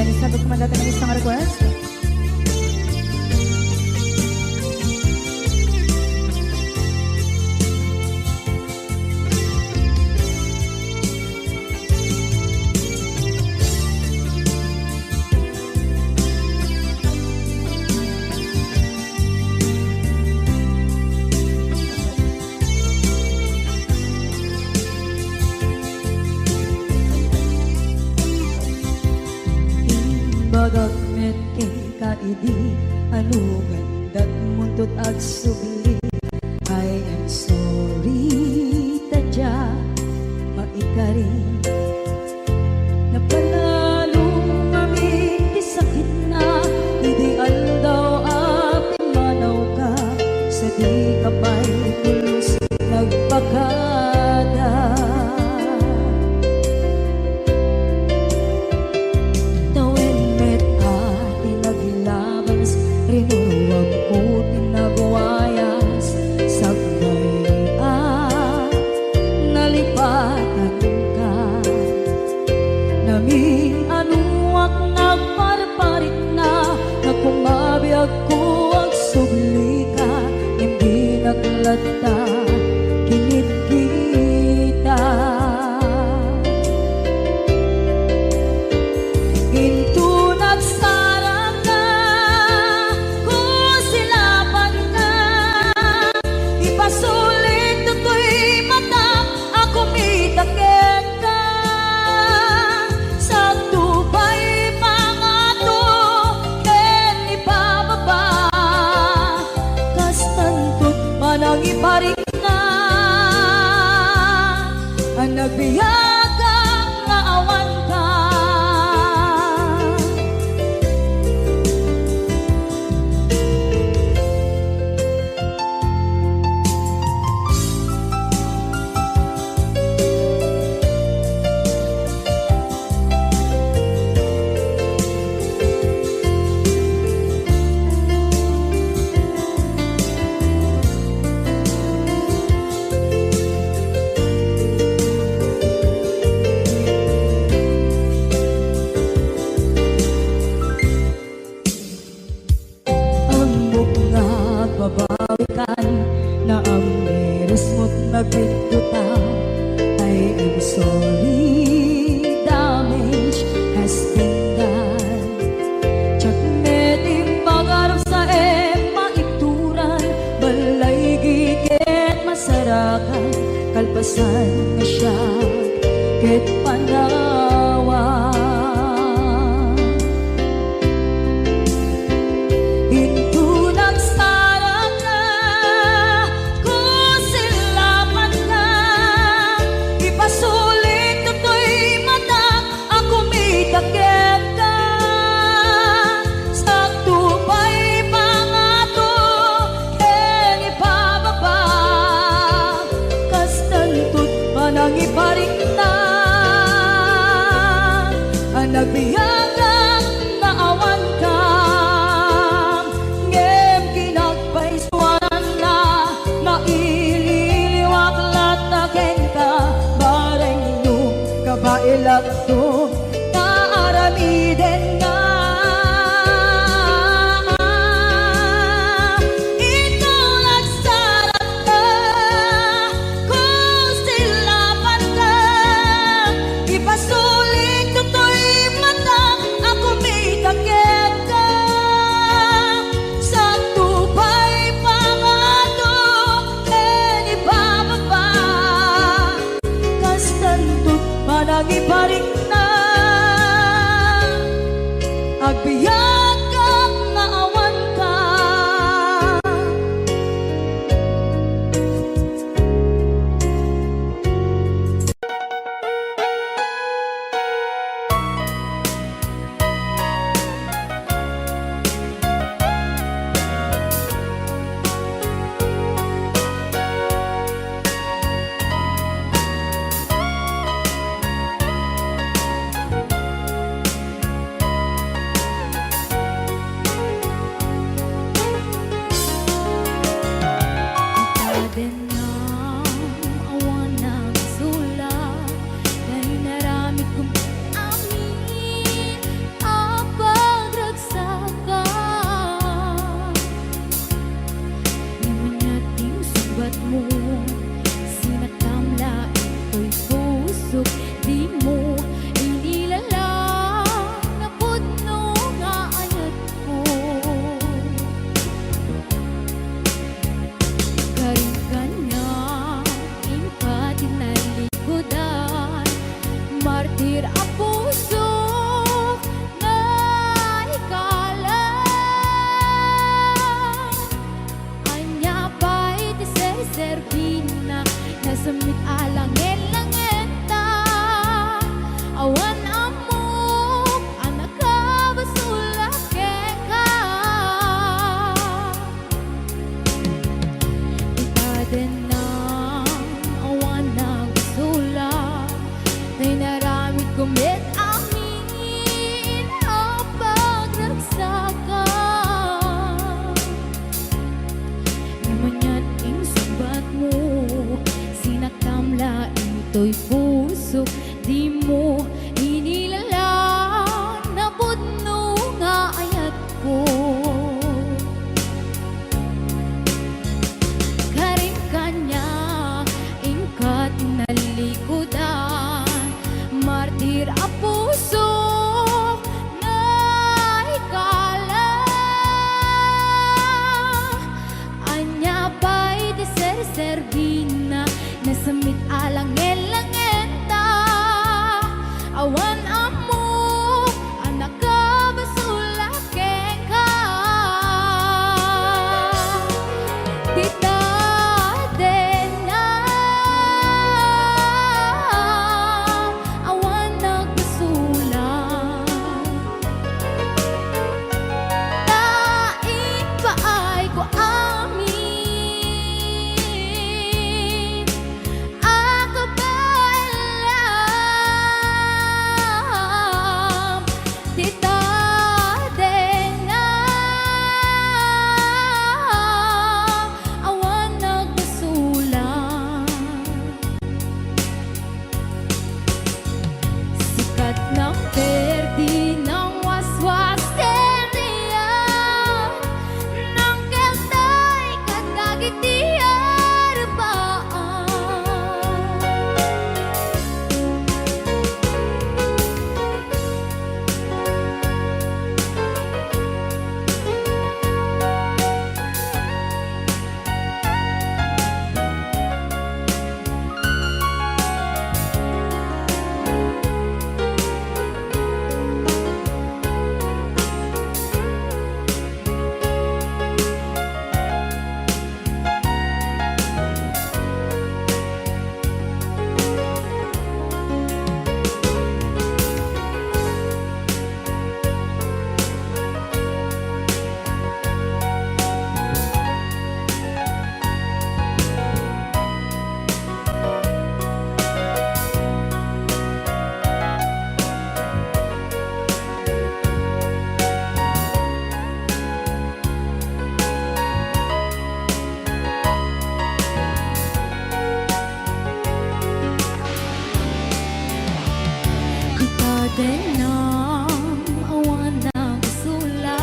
Yan, sabi ko man dati ng isang request. Bagat met kay kaidi ano gandat muntot at subli. I am sorry tadya maikari napanalo mamit di sakit na ideal daw ating manaw ka sa di kapay pulos nagpakada. Rinuwag ko tinagwayas sagbay nalipatan ka namin anuak nagparparit na nagkumabiyag ko ang subli ka hindi naglata kinit kita into nagsarang ka Kusilapan ka ipasulit tutoy mata ako mitakit ka sa tubay pangato ken ipababa kastantot manang iparik na ang nagbiyagang nga awan ka. Babawikan na ang meres mo't nagpinduta. I am sorry, damage has been done. Tiyakmet ipagarap sa maituran, balay gigit masarakan, kalpasan na siya ket panawa. Nang iparing na ang nagbiyagang naawan ka ngem kinagpaiswanan na naililiwak lataken ka bareng nung kabailak to naaramiden na iparing na serbina nasamit alangin-langenta awan amok anak ka basulake ka itaden na awan nagsula tay naramit kumit amin ang pagragsaka imanyan ing subat mo sinaktamla ito'y puso di mo inilala na budno nga ayat ko karing kanya ingkat nalikudan martir a puso na ikala anya ba'y de serbina nasamit alangin-langenta awan amo anak ka basulake ka tita den na awan nagbasulan tain pa ay ko amin ako ba alam tita den na awan nagbasulan sikat ng perdi ng waswas teriya ng keltay katagitiar baan itaden na awan nagsula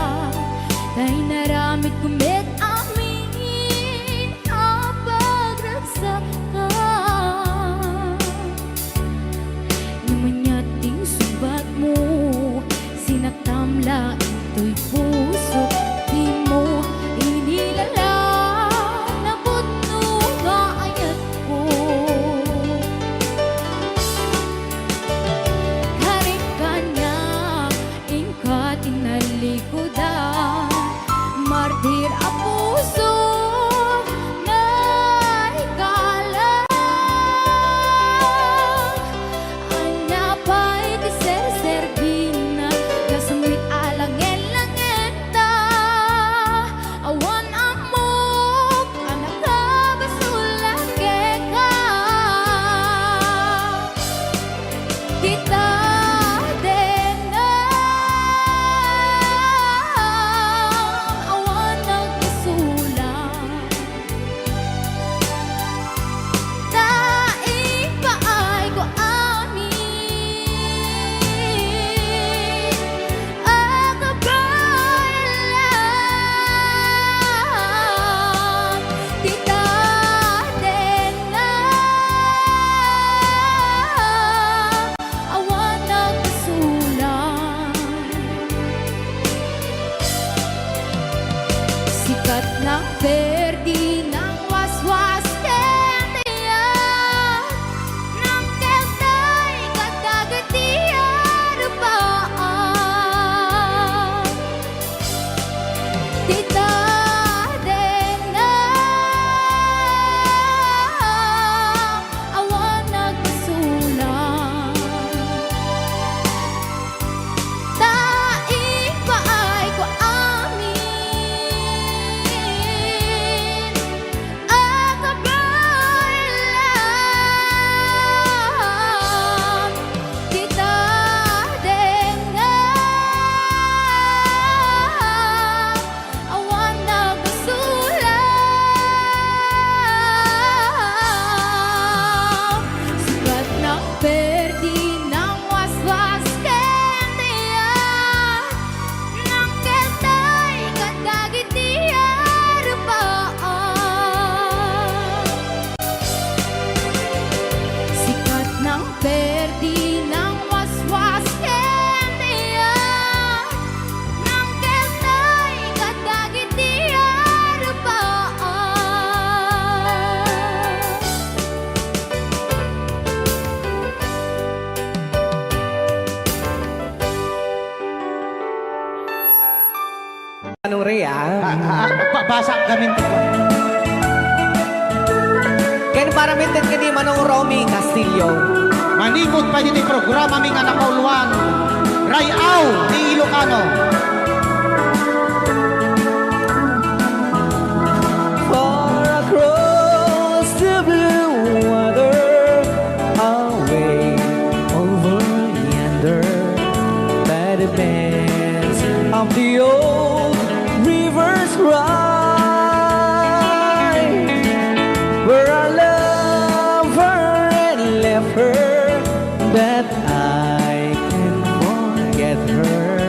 tay naramit kumit amin ang pagragsaka namanyating subat mo sinaktamla ito'y puso di mo inilala na budno nga ayat ko karing kanya Ano rin Basa gamin ko. Kaya para mintin ka di manong Romy Castillo. Manikot pa dito programa ming anak kauluan. Rayaw ni Ilocano. Far across the blue water, away over yonder, by the banks of the old rivers ride, where I love her and left her, but I can't forget her.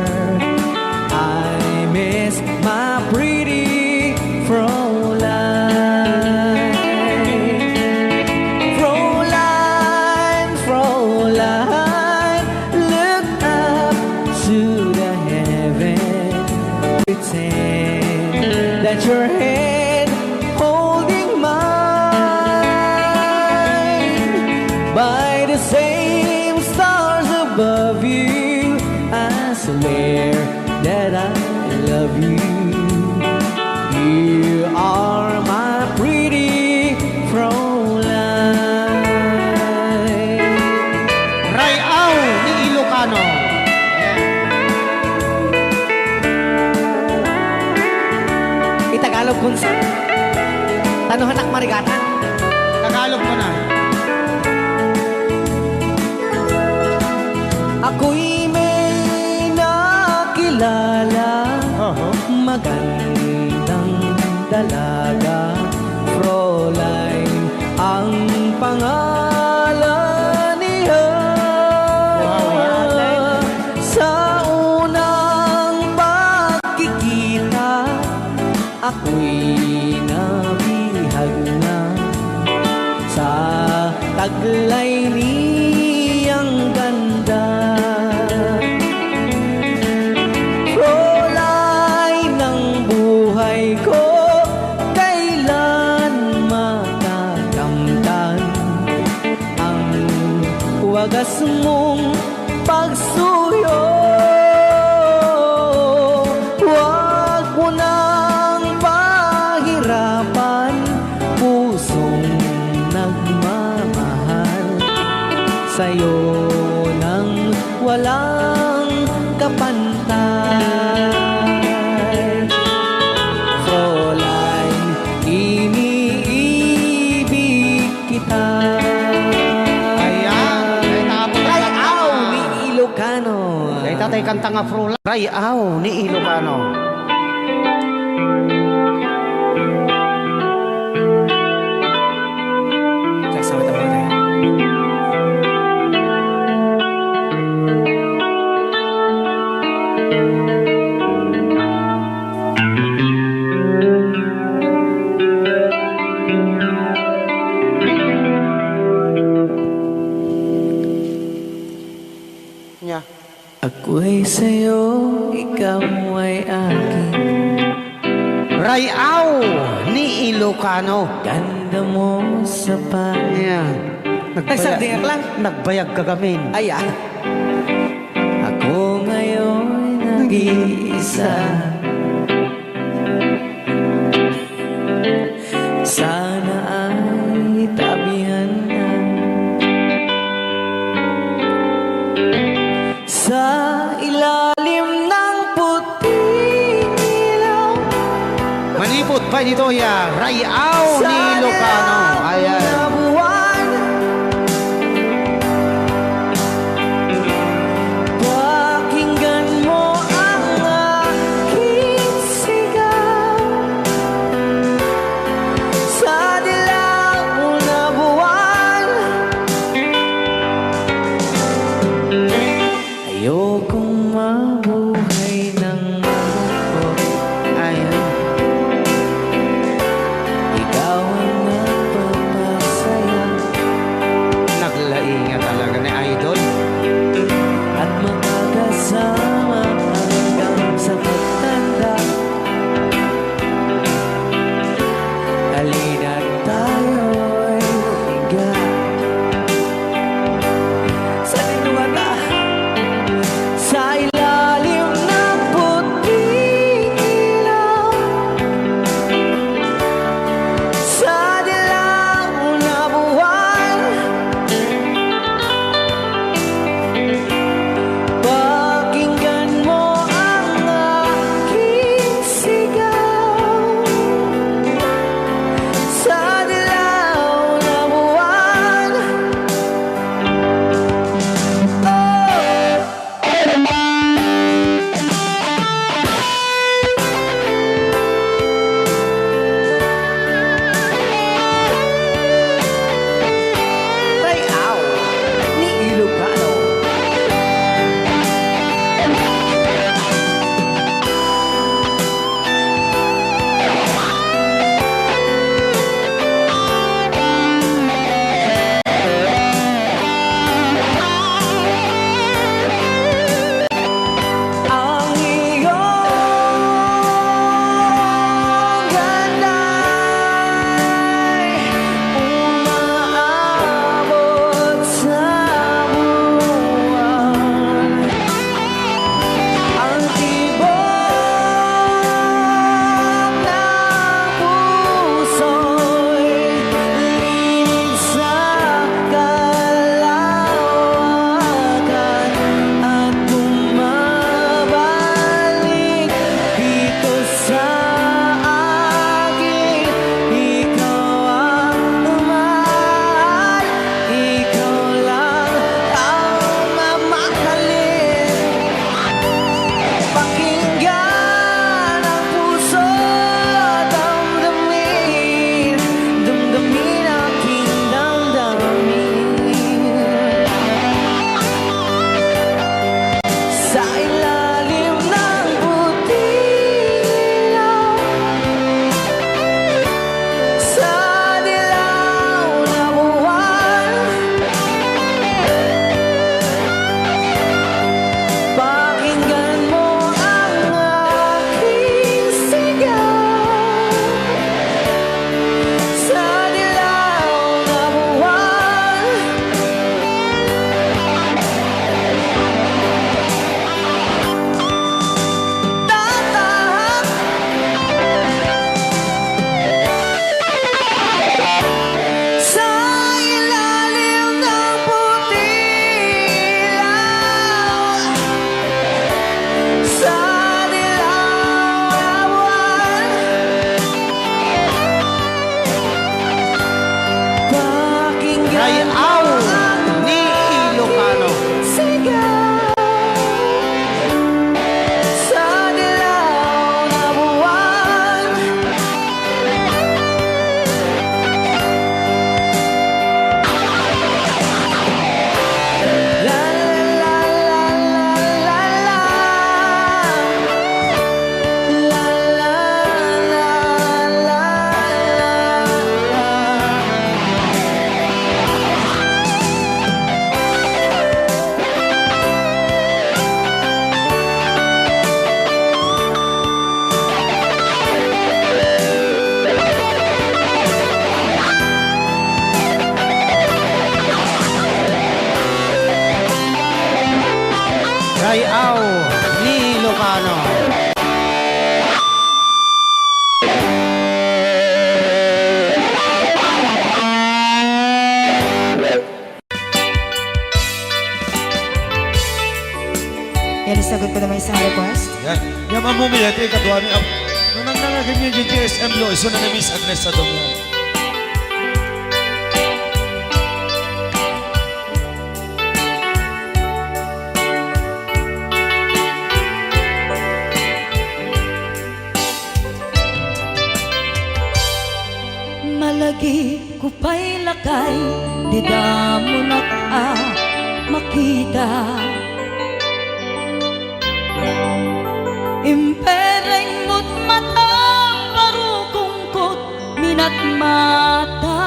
I miss my pretty Fräulein. Fräulein, Fräulein, look up to the heaven. Pretend that your hand holding mine. By the same stars above you, I swear that I love you. You are my pretty Fräulein. Rayaw ni Ilocano. Itagalog kung sa tanuhanak marigatan. Tagalog mo na. Ako'y may nakilala, magandang dalaga, Fräulein ang pangalan niya. Sa unang pagkikita, ako'y nabihag na sa taglay niyang ganda. Fräulein ng buhay ko, kailan matakamtan ang wagas mong pagsuyo. Huwag mo nang pahirapan pusong nagmamahal sa'yo nang walang kapantay. Fräulein, iniibig kita. Ayan. Rayaw ni Ilocano. Kay tatay kanta nga Fräulein. Rayaw ni Ilocano. Saksawit ako tayo. Nya. Ako'y sa'yo, ikaw ay akin. Rayaw ni Ilocano. Ganda mo sa Ayan. Ay, sardiyak lang. Nagbayag ka gamin. Ayan. Ako ngayon nag-iisa. Sana ay tabihan na sa ilalim ng puting ilaw. Manipot pa dito ya. Rayaw ni Ilocano. Ayan. Na buwan, pakinggan mo ang aking sigaw. Sa dilaw na buwan, ayokong mabuhay ng malungkot. Ayan. Ikaw ang Rayaw ni Ilocano. Sigaw sa dilaw na buwan. La la la la la la. La la la la la. Rayaw ni Ilocano. Yan, sagot ko naman isang request. Yan. Yan ang mumilati, kadwa ni nung nangangaganyan yung GSM lo, iso na Miss Agnes sa doon. Malagi ko pa'y lakay, di damo na makita. Impereng mo't mata, parukungkot, minat mata.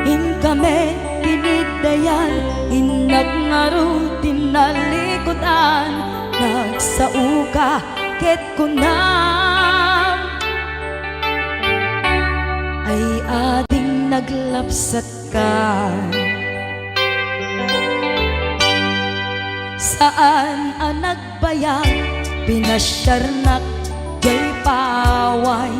In kami tinidayan, inag ngaro tinalikodan, nagsauka ket kunam. Ay ading naglapsat ka. Saan ang nagbayag, pinasyarnak jay paway.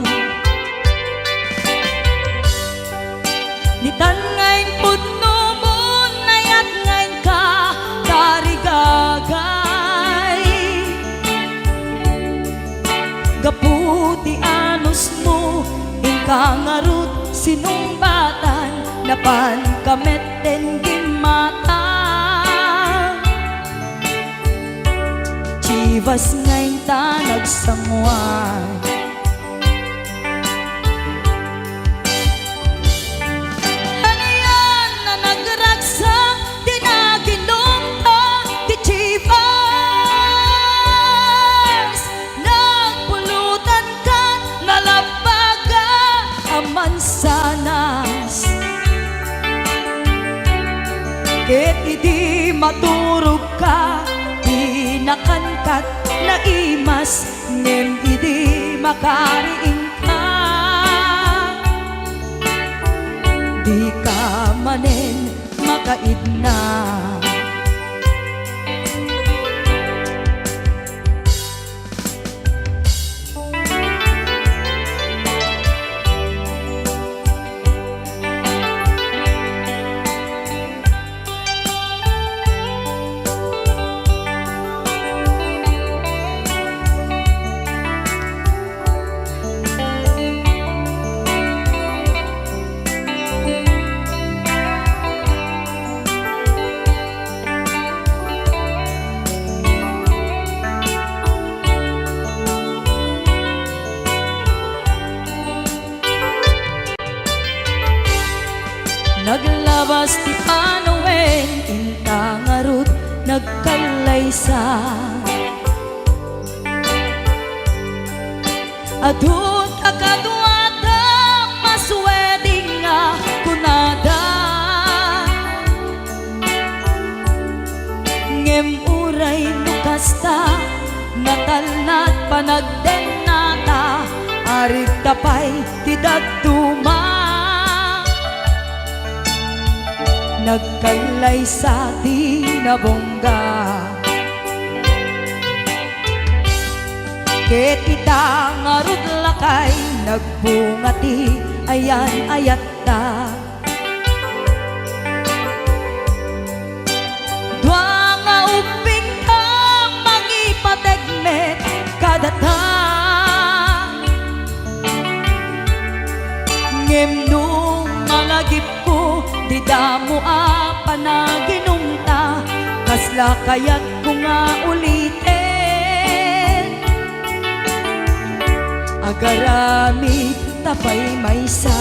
Nitan ngayon pudno mo, nayat ngayon ka, tarigagay. Gaputi anus mo, inkangarut sinumbatan, napan kameten gimata. Chivas ngayon ta nagsangwan. Ano yan na nagragsak, di naginom ka, di Chivas. Nagpulutan ka, nalabaga, amansanas. Ket idi maturog ka, nakankat na imas, ngem idi makariing ka. Di ka manen makaidna. Naglabas ti Panoen, intangarut nagkalaysa. Adun kakadwada, masweding nga kunada. Ngem uray nukasta, natalnat panagdenata, arit tapay tidagduma. Nagkailay sa tinabongga. Ket ita ngarud lakay, nagbungati ayan ayat ta. Dua nga uping ka, mangipategmet kadata. Ngem nung malagip ko, di damo panaginumta, kasla kayat ko nga ulitin. Agarami tapay maysa,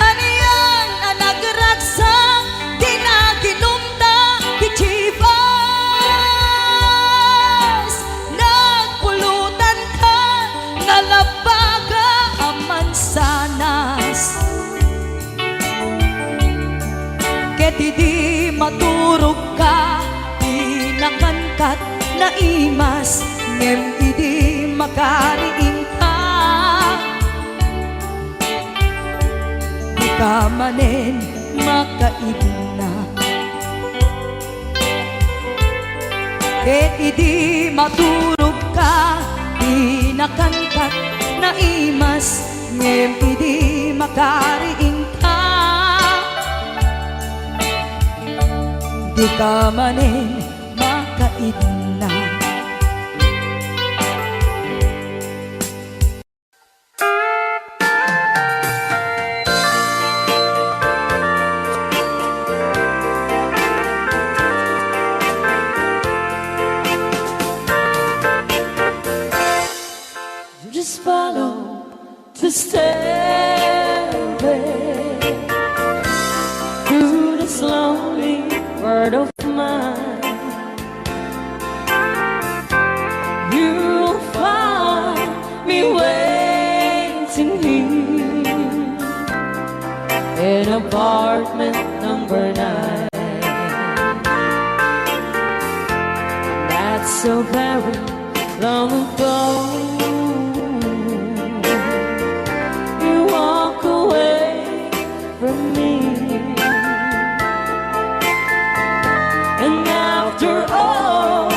haniyan na nagragsak, di na ginumta di Chivas. Nagpulutan ka, nalabaga ang mansanas, ket di maturog ka, di nakangkat na imas, ngem idi makariing ka. Di ka manen makaibna, ket idi maturog ka, di nakangkat na imas, ngem idi makariing ka. Di ka manen makaibna. Just follow the stairway through this lonely world of mine. You'll find me waiting here in apartment number 9. That's so very long ago. You walk away from me, and after all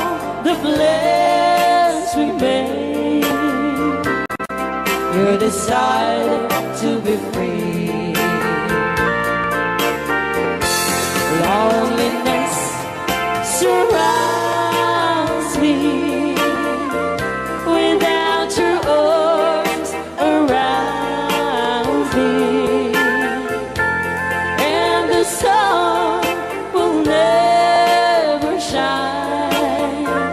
the plans we made, you decided to be free. Loneliness surrounds me, without your arms around me, and the sun will never shine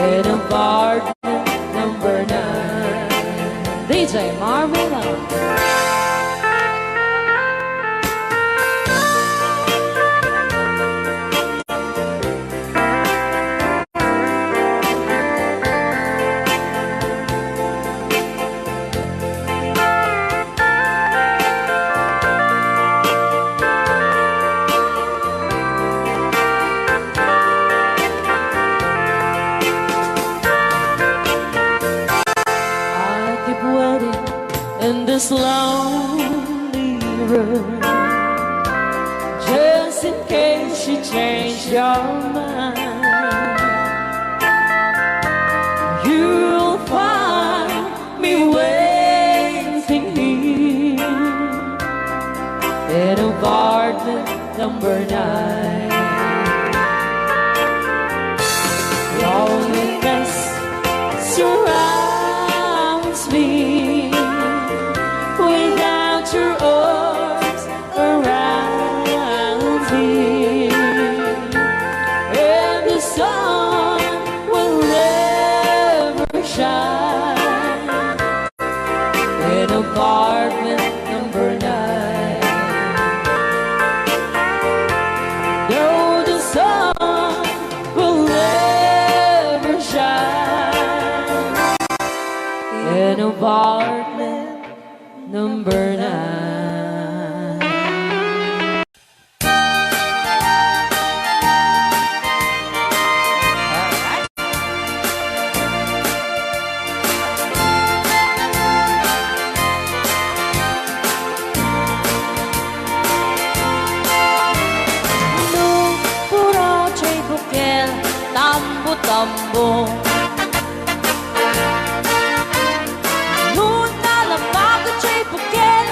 in apartment number 9. DJ Marvin. In this lonely room, just in case you change your mind, you'll find me waiting here in apartment number 9. Loneliness surrounds me, without your arms around me, and the sun will never shine in apartment number 9. No, the sun will never shine in apartment number 9. Nung puro choy bukel, tambo-tambo, nun nalabago choy bukel,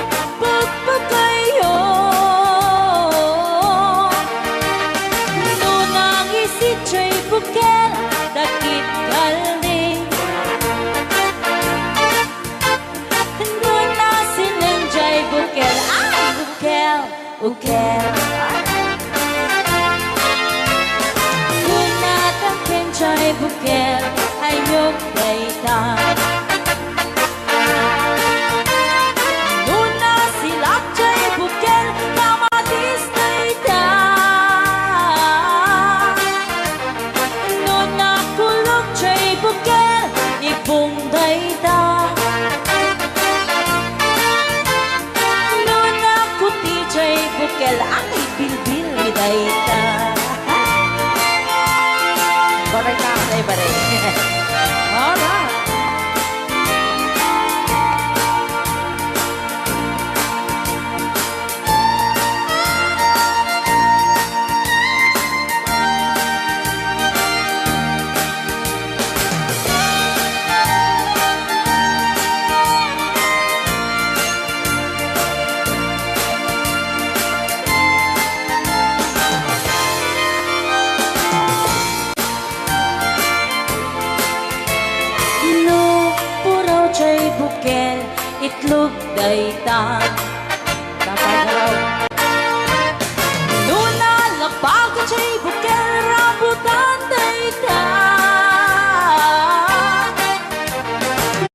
chay bukel itlog dayta. Kapagalaw. Nuna lapag chay bukel rambutan dayta.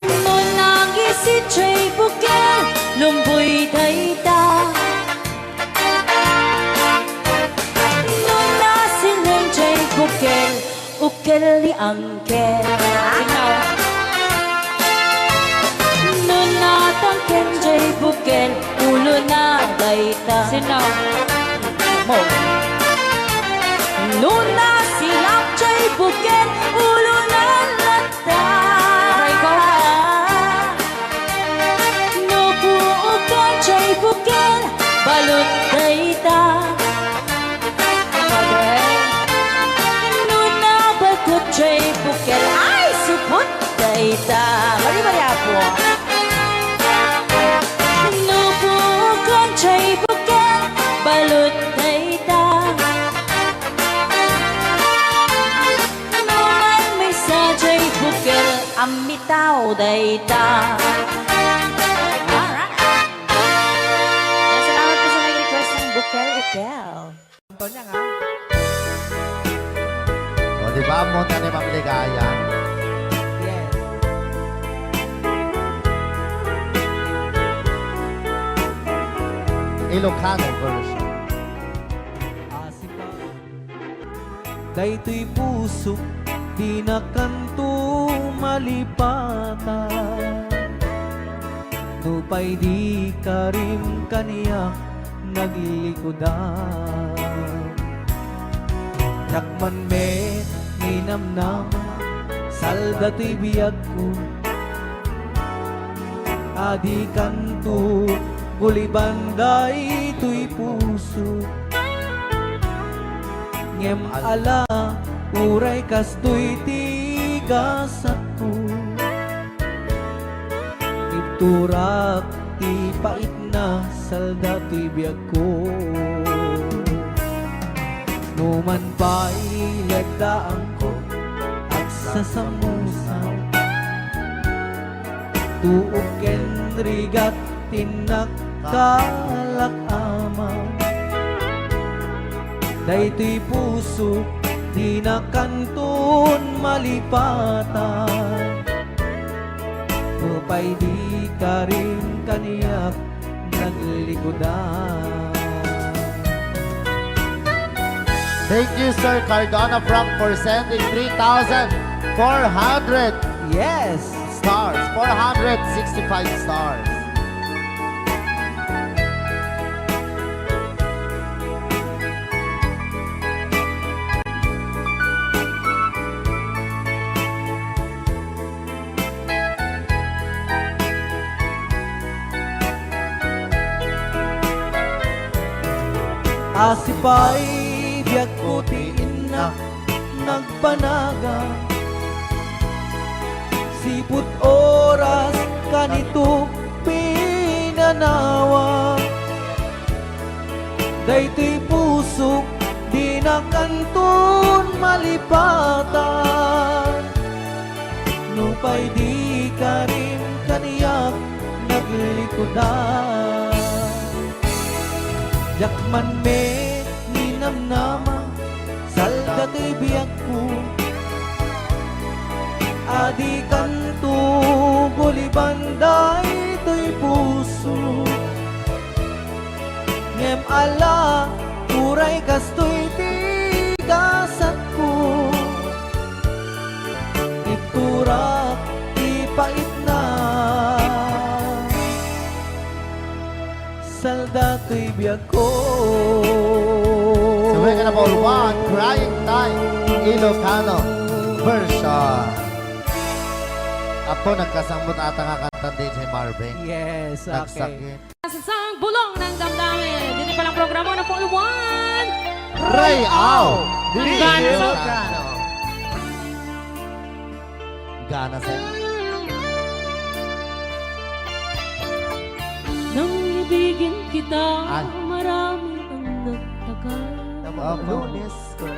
Nunang isi chay bukel lumboy dayta. Nuna silang chay bukel ukel li angkel. Nuna tangken chay bukel ulo na dayta. Sinaw. Mo. Nuna silap chay bukel ulo na lata. Nubuukan chay bukel balot dayta. Nuna bagot chay bukel ay supot dayta. Bari-bari apo. Nubuukan chay bukel balot dayta. Nunay may sa chay bukel amitaw dayta. Salamat po sa nag-request ng bukel-ukel. Ito niya nga. O, di ba? Monta ni Mamiligaya. Yes. Ilocano version. Asipa daytoy puso di na kanto malipata. Nupay di ka rin kaniya naglilikodan. Yakman me ninamnama salda to'y biyag ko. Adi kanto gulibanday to'y puso. Ngem ala uray kastoy tigasat ko. Iturak ti pait na salda to'y biyag ko. Numan pa'y lagdaan ko at sasamusaw. Tuok ken rigat tinakkalak amaw. Daytoy puso di na kanton malipatan. Upay di ka rin kaniyak naglikodan. Thank you, Sir Cardona Frank, for sending 3,400 Yes! stars. 465 stars. Asipay biyak ko tiin na nagpanaga. Siput oras kanito pinanawa. Daytoy puso di na kanton malipatan. Nupay di ka rin kaniyak naglikodan. Yakman me ninamnama salda to'y biyag ko. Adi kanto gulibanday to'y puso. Ngem ala uray kastoy tigasat ko. Iturak ipait na salda to'y biyag ko. So we're gonna ball one, Crying Time, Ilocano version. Apo, nagkasambot ata nga kanta din si Marvin. Yes, okay. Nagsakit. Sa bulong ng damdamin, dito palang programa na po Buwam. Ray Au! Ilocano. Ilocano. Gana sa Nang ibigin kita, Ay. marami ang nagtagal. Lunes ko.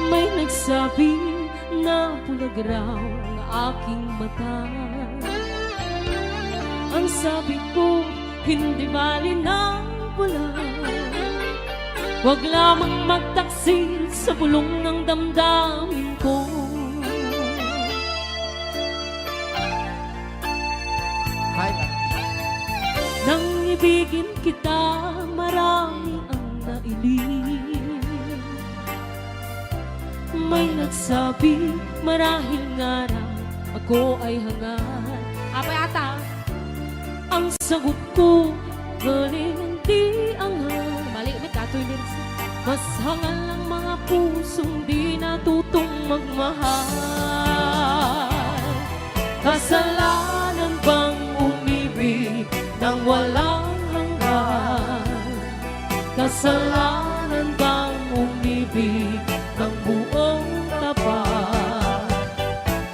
May nagsabi na pulag raw ang aking mata. Ang sabi ko, hindi bali ng pula. Huwag lamang magtaksil sa bulong ng damdamin ko. Nang ibigin kita, marami ang nailing. May nagsabi, marahil nga raw ako ay hangat. Apa yata? Ang sagot ko, galing hindi angat. Mali, ulit katoy lyrics. Mas hangal ang mga pusong di natutong magmahal. Kasalanan bang umibig nang walang hanggan? Kasalanan bang umibig ng buong tapat?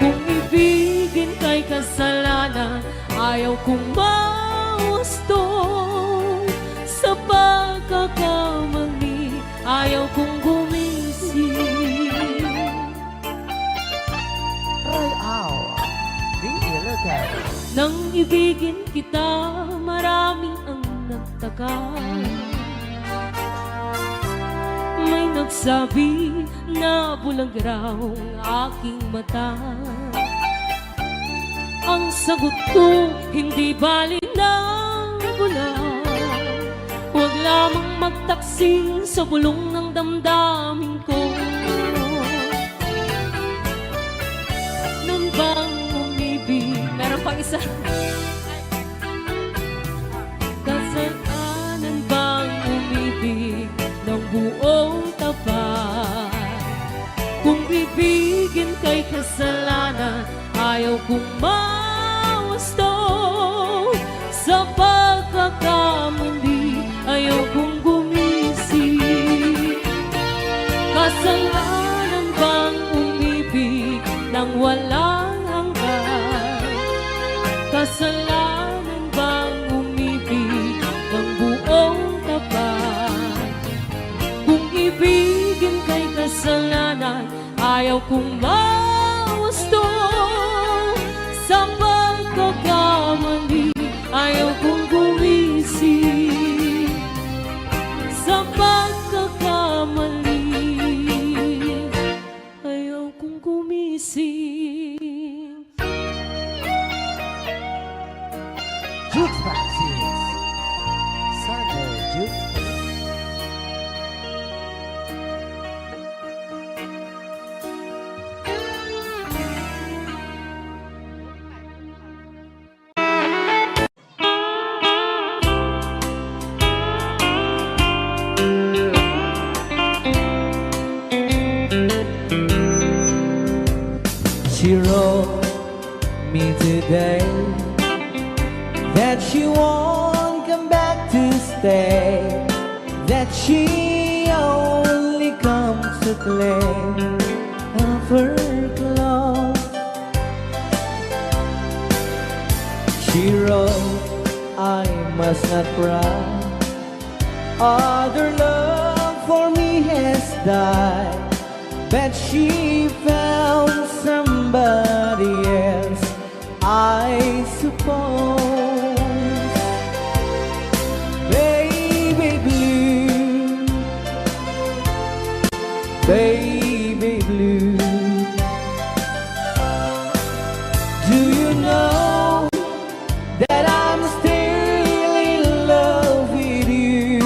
Kung ibigin kay kasalanan, ayaw kong mahusto. Sa pagkakamali, ayaw kong gumising. Rayaw ni Ilocano. Nang ibigin kita, marami ang nagtaka. May nagsabi na bulag raw ang aking mata. Ang sagot ko, hindi bali ng bulag. Huwag lamang magtaksil sa bulong ng damdamin ko. Nun bang umibig? Meron pang isa. Kasalanan bang umibig ng buong tapat? Kung ibigin kay kasalanan, ayaw kong mahusto. Sa pagkakamali, ayaw kong gumising. Kasalanan bang umibig nang walang hanggan? Kasalanan bang umibig ng buong tapat? Kung ibigin kay kasalanan, ayaw kong mahusto. Sa pagkakamali, ayaw kong gumising. Sa pagkakamali, ayaw kong gumising. Jukes Series. Sunday Jukes. She wrote me today that she won't come back to stay, that she only comes to claim of her clothes. She wrote, I must not cry, other love for me has died, but she found somebody else, I suppose. Baby blue, baby blue, do you know that I'm still in love with you?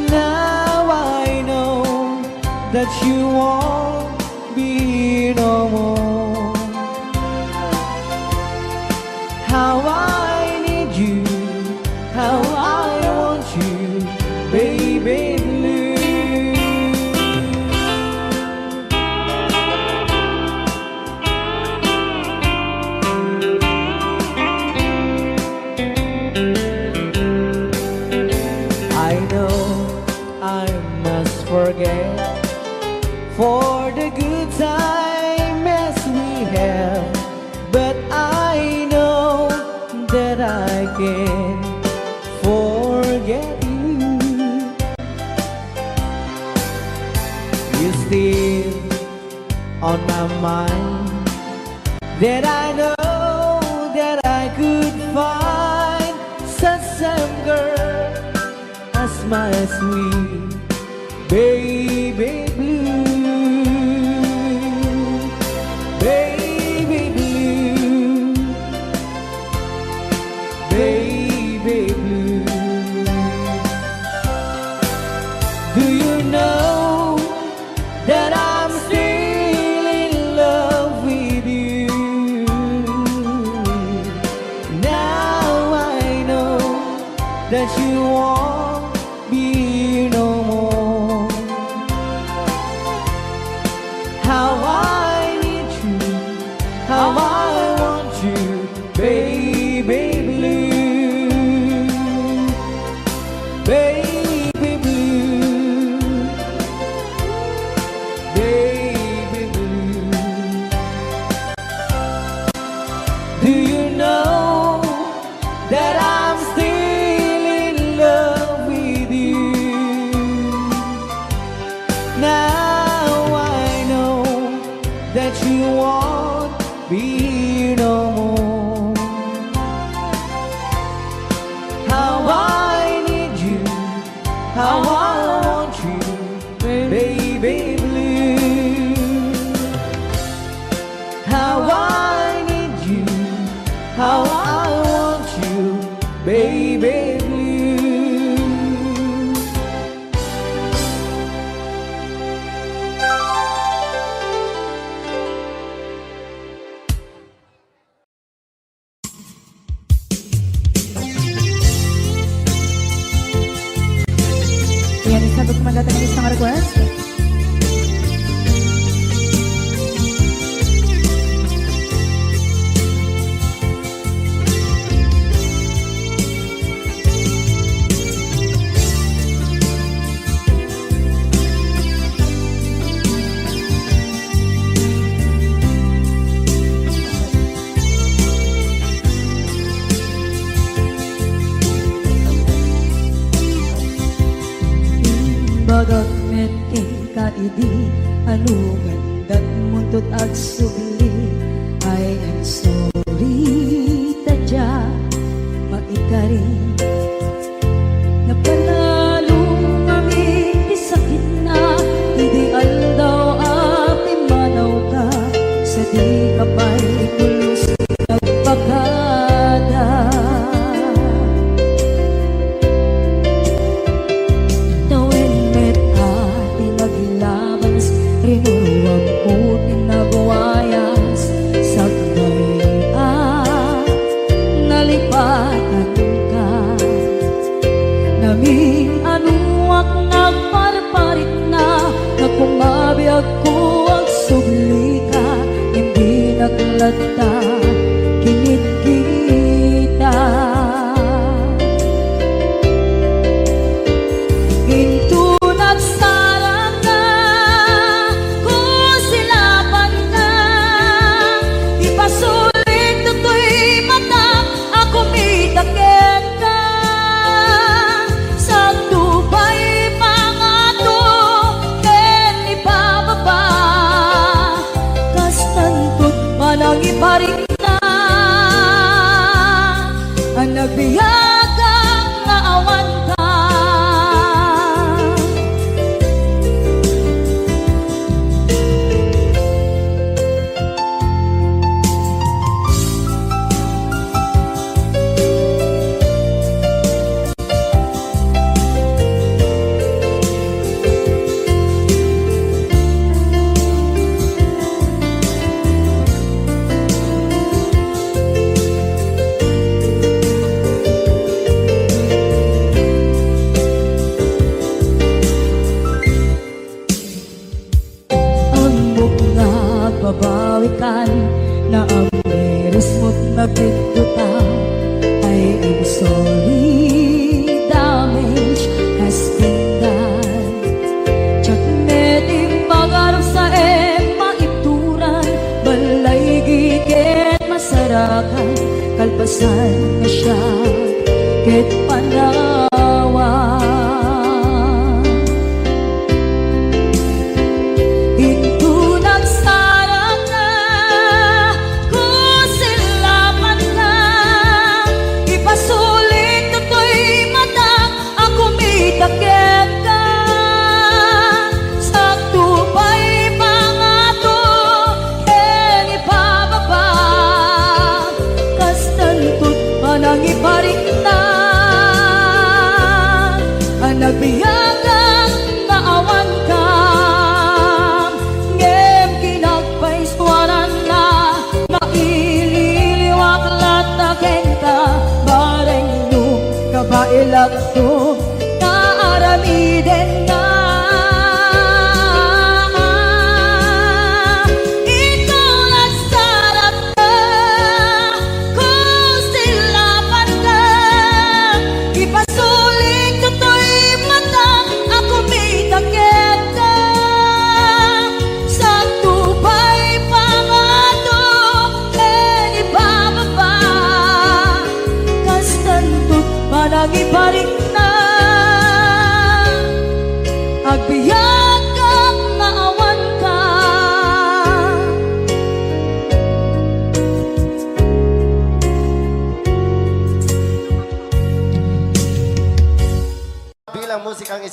Now I know that you won't be no more. How I need you, how I want you, baby blue. I know I must forget, for on my mind, that I know that I could find such same girl as my sweet baby blue, baby blue, baby blue. Do you know that I'm still in love with you? Now I know that you won't be here no more. How I need you, how I want you, baby blue, baby blue, baby blue. Do you know that I'm still in love with you? Now I know that you won't be here no more. How I need you, how I want you, baby blue. How I need you, how I want you, baby blue. Yan, isabot ko magdata ng isang request. Bagat met kay kaidi anugan dat muntot at sugli. I am sorry tadya maikari napanalo kami isakit na ideal daw api manaw ka sa di kapay pulos nagpagada. Rinuruang putin na buwayas sagbay nalipatan ka naming anuak nagparparit na nagkumabiyag ko ang sugli ka hindi naglata kinit kita into nagsarang ka Kusilapan ka ipasulit tutoy mata ako mitakit ka sa Dubai mga to ken ipababa kastantot manang iparik na ang nagbiyagang nga awan ka. Babawikan na ang meres mo't nabigdutan. I am sorry, damage has been done. Tsak meting pangarap sa maituran balay gigit masarakan kalpasan na siya ket panawa. Into nagsara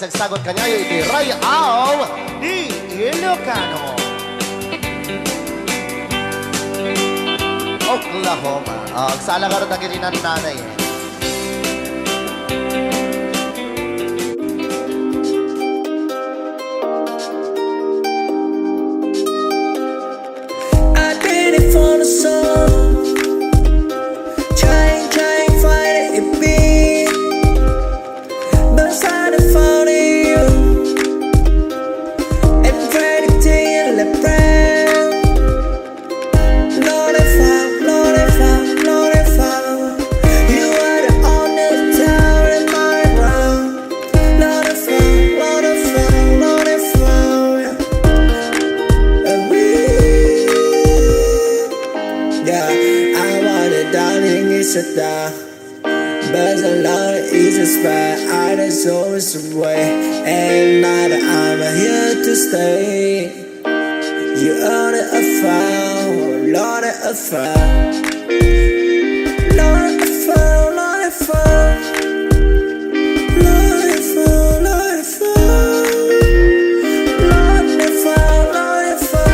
isagsagot kanya ay iti Rayaw ni Ilocano. Oklahoma. Agsala ka rin na gininan nanay. I did it for the song. Trying, find it be. But I found you. And ready to you the brand. Lord, if you are the only town in my round. Lord, if yeah, I want it, darling, it's a die. But a lot of easy spot, I just always away. And now that I'm here to stay, you are the affair, Lord, the affair. Lord, the affair, Lord, the affair. Lord, the affair, Lord, the affair. Lord, the affair, Lord, the affair.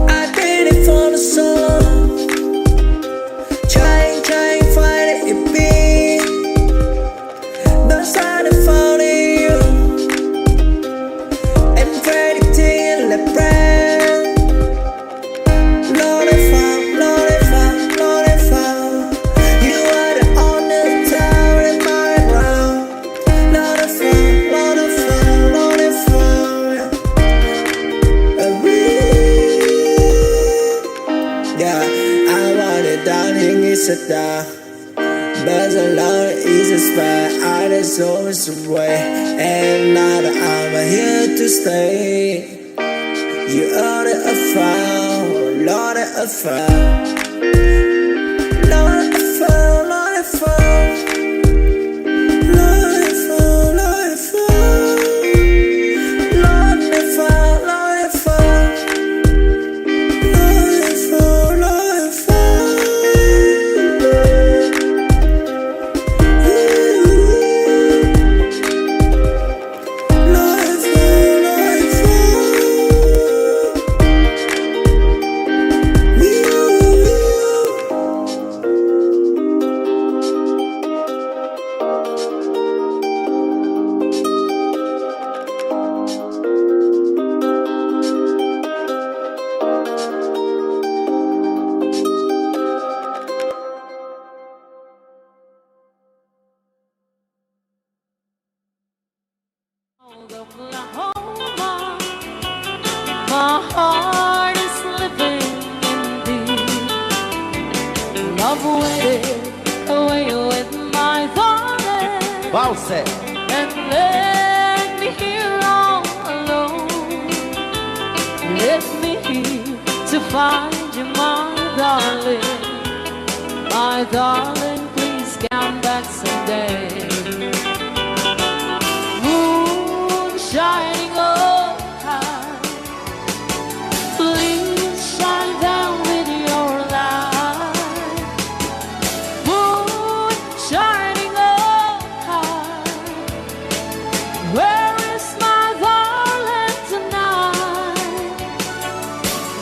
I did it for the song. Trying, find it be. But I found you. And ready to you the brand. Lord, if you are the only town in my round. Lord, if yeah, I want it, darling, it's a die. But a lot of easy spot, I just always away. And now that I'm here to stay, you are the affair, Lord, the affair. Lord, the affair, Lord, the affair. Lord, the affair, Lord, the affair. Lord, the affair, Lord, the affair. Oklahoma, my heart is living in thee. Love waited away with my darling. Valse. And let me here all alone. Let me here to find you, my darling. My darling, please come back someday. Moon shining up high, please shine down with your light. Moon shining up high, where is my darling tonight?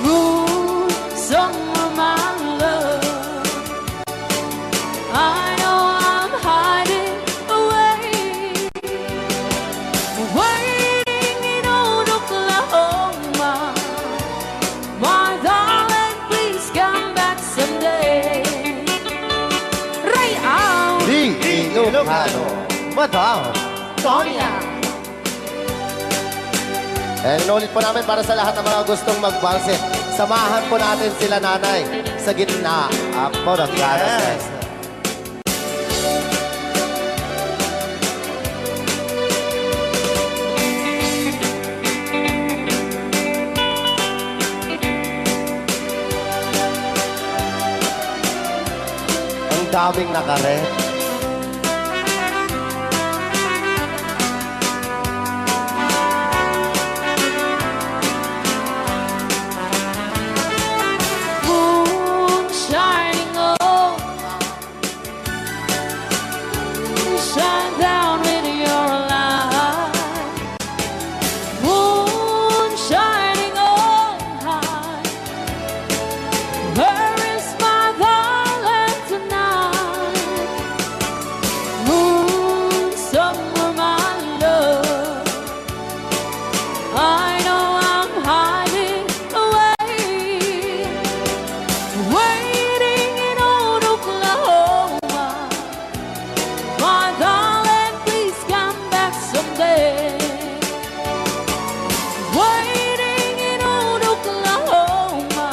Moon, summer, my love, I know I'm hiding away, waiting in old Oklahoma. My darling, please come back someday. Right out, Di Ilocano. Madam. Sonia. And inulit po namin para sa lahat ng mga gustong magbalse. Samahan po natin sila nanay sa gitna. Ako ng Yes. maraming nakaret. Moon shining on, shine down with your light. Moon shining on high, where is my darling tonight? Moon, somewhere my love, I know I'm hiding away, waiting in old Oklahoma. My darling, please come back someday. Waiting in old Oklahoma.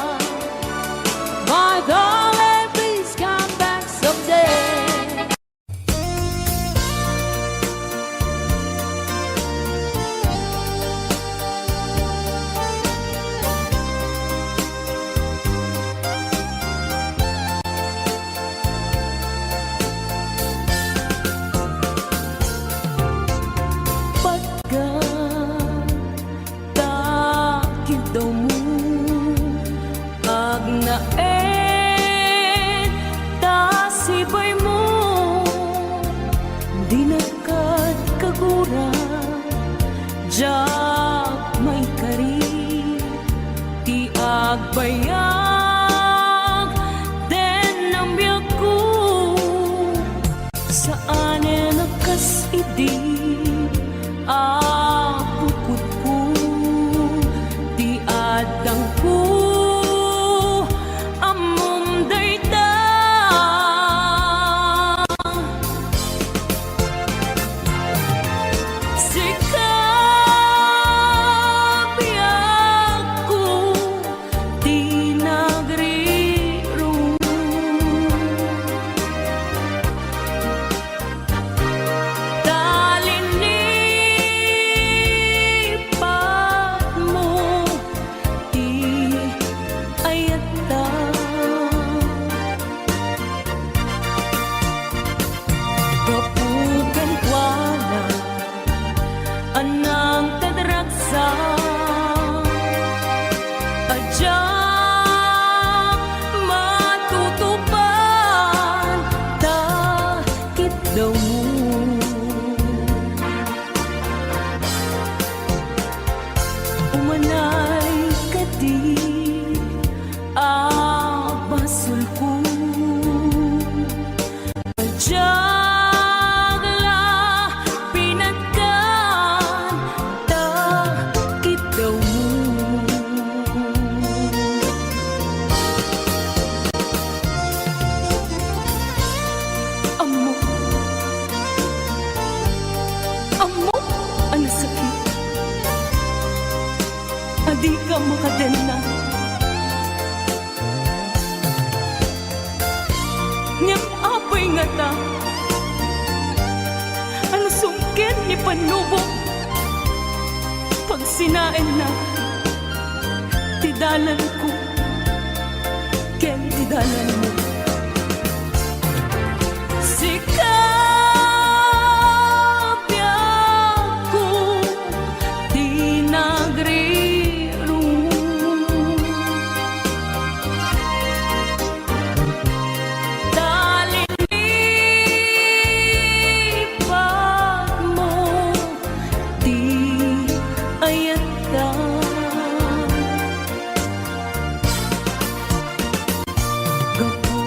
My darling, please come back someday. Pagkatakit daw mo agnaen tasibay mo di nakat kagura jak may kari ti agbayag den ang biyak ko saan nakas idi apukot ko di adang ko amom dayta sikap biyak ko di nagriro talinipat mo di ayata kapugan wala anang tadragsa adyak matutupan takit daw mo umanay kadi abasul ko Jagla pinagkan takit daw mo amo ang sakit adi ka makadena ngem apay nga ta ano sungkin ni panubok pag sinain na tidalan ko ken tidalan mo sikap ko di nagriro talinipat mo di ayata gapu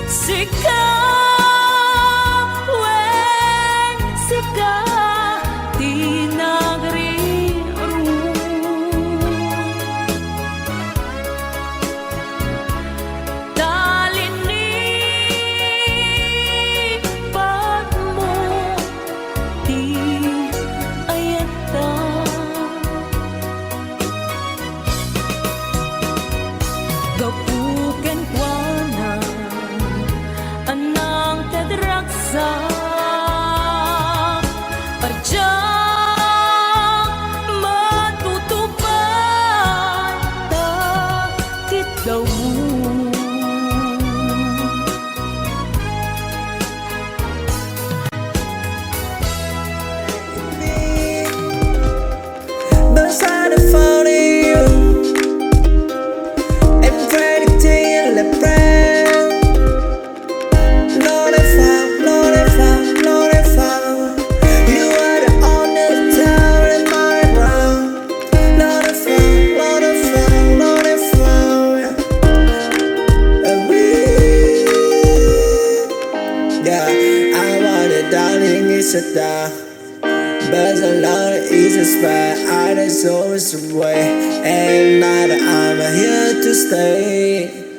Sika, wen sika, tinagriru. Dalini pag mo di ayata. Gapuken kuana anang tedraksa Arjang matutupan takit daw Beside the phone of you and predicting the brand. Lord, if you are the only town in my round. Lord, if yeah, I want it, darling, it's a die. But a lot of easy spot, I just always away. And now that I'm here to stay,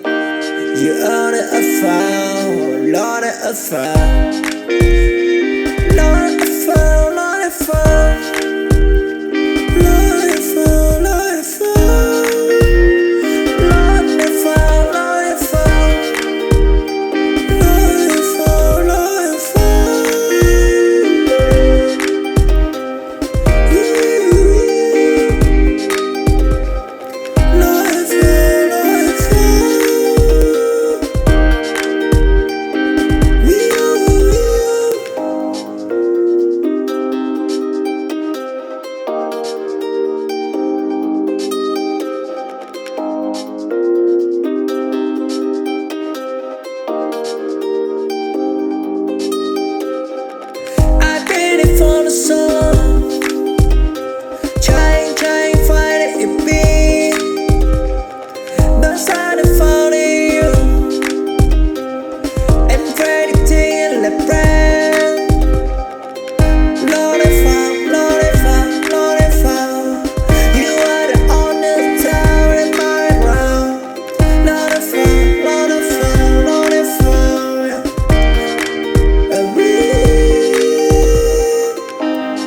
you are the affair, Lord, the affair. Lord, the affair, Lord, the affair. Lord, the affair, Lord, the affair. Lord, the affair, Lord, the affair. Lord, the affair, Lord, the affair. I did it for the song, trying, find it, it be beside the phone of you and predicting the brand. Lord, if you are the only town in my round. Lord, if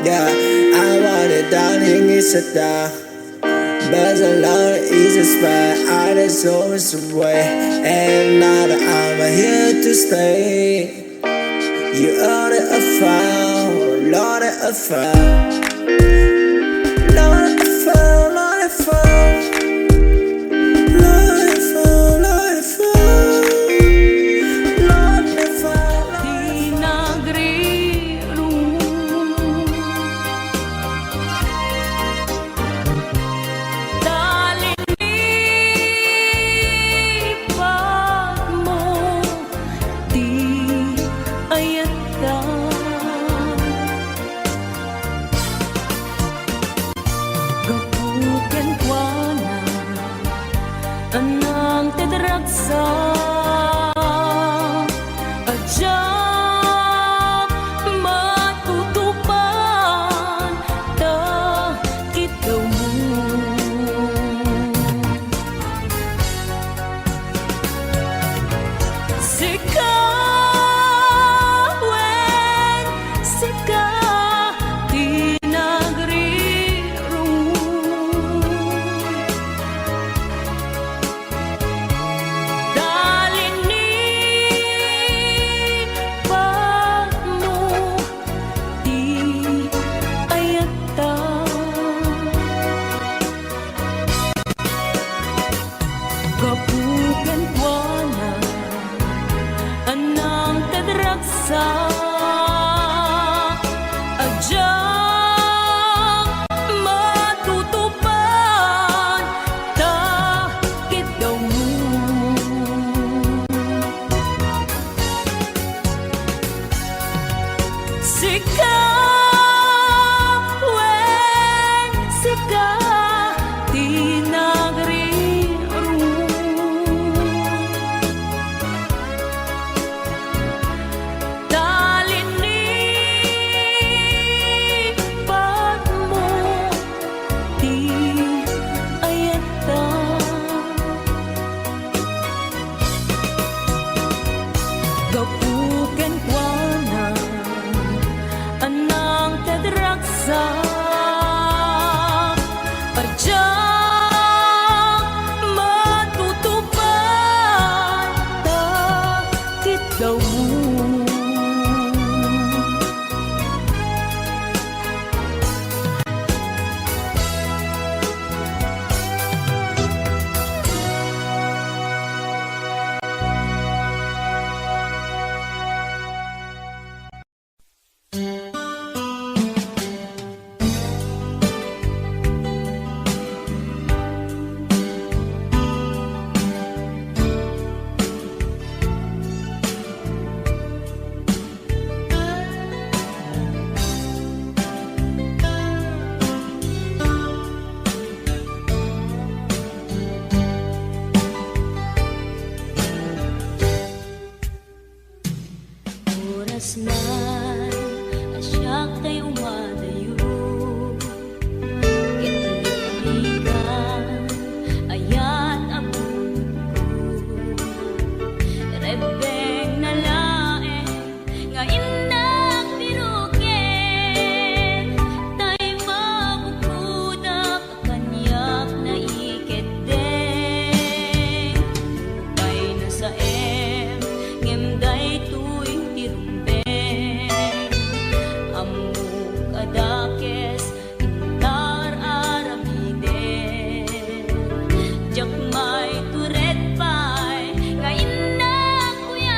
yeah, I want it, darling, it's a die. But a lot of easy spot, I just always away. And now that I'm here to stay, you are the affair, Lord, the affair. Lord, the affair, Lord, the affair. Lord, the affair, Lord, the affair. Lord, the affair, Lord, the affair. Tinagriru. Dalini pag mo di ayata. Gapuken kuana anang tedraksa Adjang matutupan takit daw mo. Sika, wen sika, tinagriru. Dalini pag mo di ayata. Gapuken kuana gapuken kuana anang tedraksa parjang matutupan ta kitaw oras na asyak tayo umadayo italikan ayan ang buko rebeng na lae nga inak pinukin tay mabukudak kanyak na iketeng tay na sa ngemday tuwing amuk adakes intar aramiden jak may turet pay nga inak kuya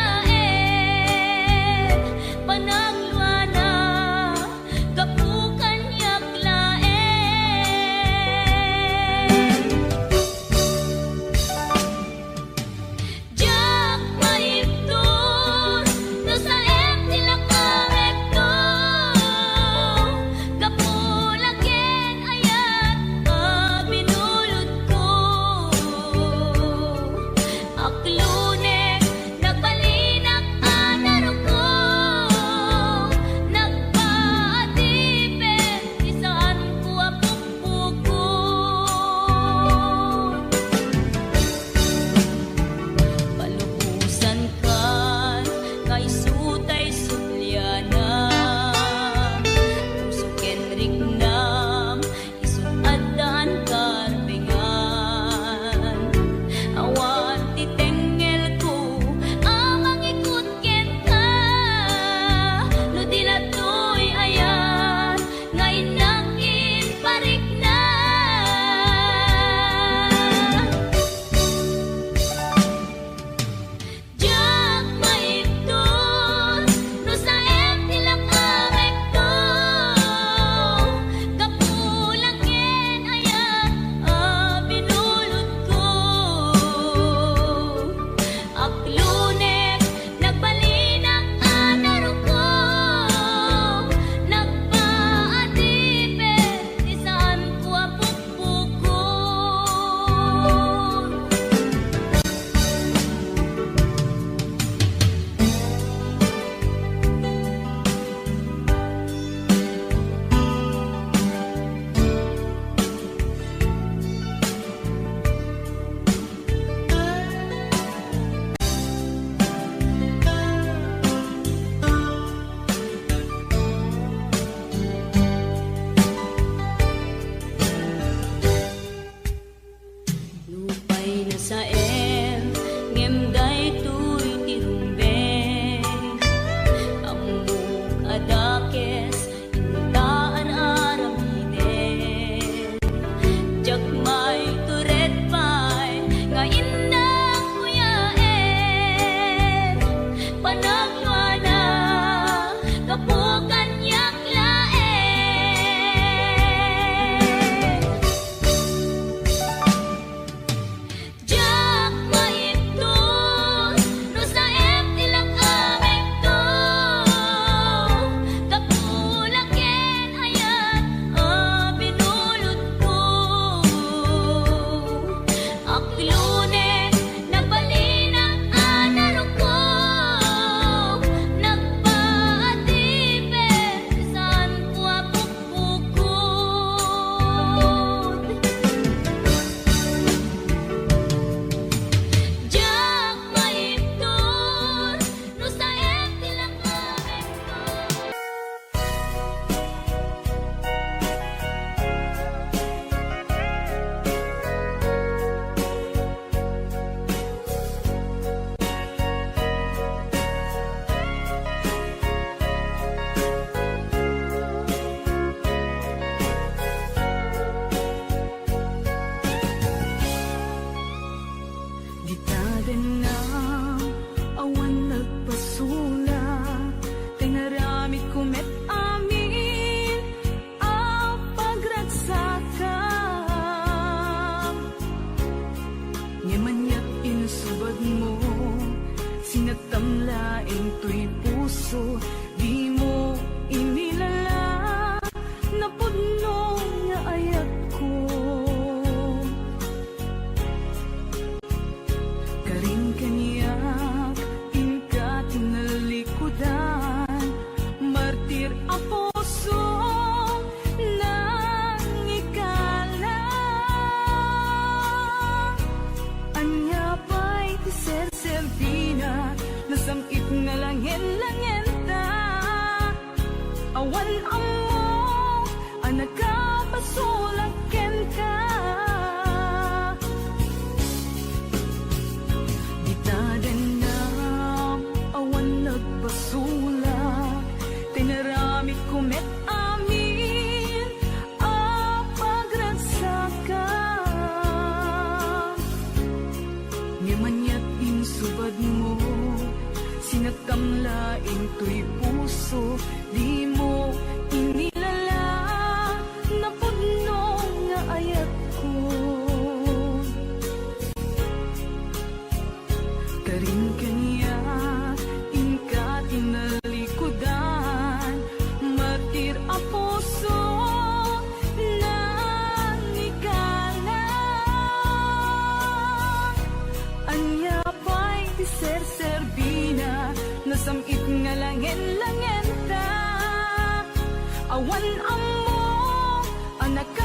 laing to'y puso, di mo inilala, napudno nga ayat ko. Karing kaniyak, inka tinalikudan, martir a puso, nang ikala. Anya pa'y tiserservina, nasamit nga langin-langin ta. Awan amo, anak ka basulaken ka. Bitaden na, awan nagbasula, tinaramit kumet amin, apagransakan. Ngimanyat insubad mo, sinakamlaing to'y puso, di mo inilala, napudno nga ayat ko. Karing kaniya, inka tinalikudan, martir a puso, nang ikala. Anya pa'y tiserserbina, nasamit nga langin-langin ta. Awan amo, anak ka